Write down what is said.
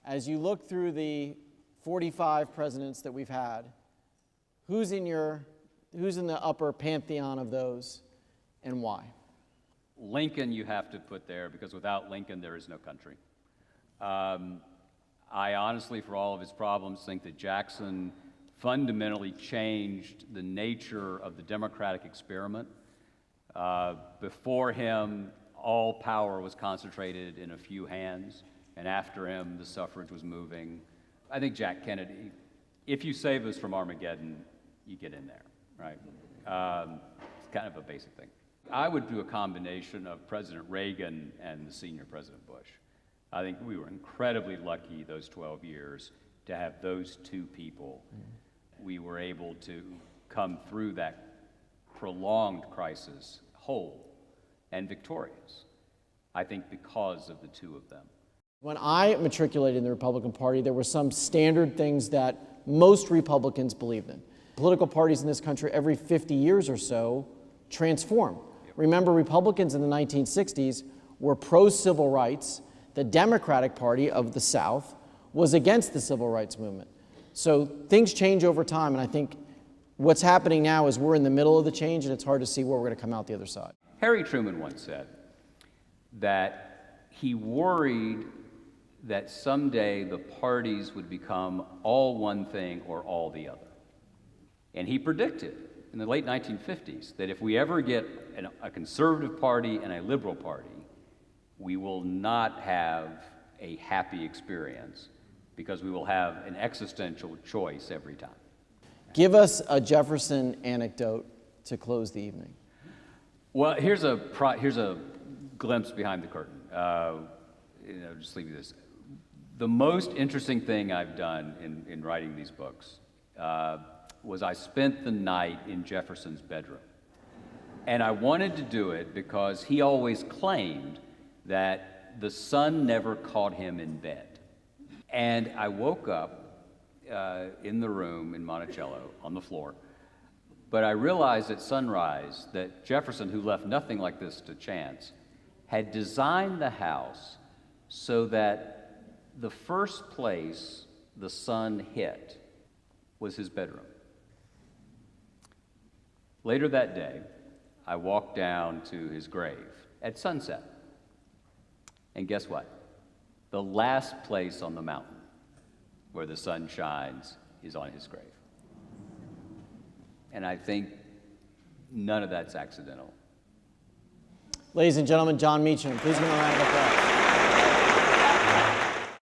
As you look through the 45 presidents that we've had, who's in the upper pantheon of those, and why? Lincoln you have to put there, because without Lincoln there is no country. I honestly, for all of his problems, think that Jackson fundamentally changed the nature of the democratic experiment. Before him, all power was concentrated in a few hands, and after him, the suffrage was moving. I think Jack Kennedy, if you save us from Armageddon, you get in there, right? It's kind of a basic thing. I would do a combination of President Reagan and the senior President Bush. I think we were incredibly lucky those 12 years to have those two people. We were able to come through that prolonged crisis whole and victorious, I think because of the two of them. When I matriculated in the Republican Party, there were some standard things that most Republicans believed in. Political parties in this country every 50 years or so transform. Remember, Republicans in the 1960s were pro-civil rights. The Democratic Party of the South was against the civil rights movement. So things change over time, and I think what's happening now is we're in the middle of the change, and it's hard to see where we're going to come out the other side. Harry Truman once said that he worried that someday the parties would become all one thing or all the other. And he predicted in the late 1950s that if we ever get a conservative party and a liberal party, we will not have a happy experience because we will have an existential choice every time. Give us a Jefferson anecdote to close the evening. Well, here's a glimpse behind the curtain. Just leave you this. The most interesting thing I've done in writing these books was I spent the night in Jefferson's bedroom. And I wanted to do it because he always claimed that the sun never caught him in bed. And I woke up in the room in Monticello on the floor, but I realized at sunrise that Jefferson, who left nothing like this to chance, had designed the house so that the first place the sun hit was his bedroom. Later that day, I walked down to his grave at sunset. And guess what? The last place on the mountain where the sun shines is on his grave. And I think none of that's accidental. Ladies and gentlemen, Jon Meacham, please give him a round of applause.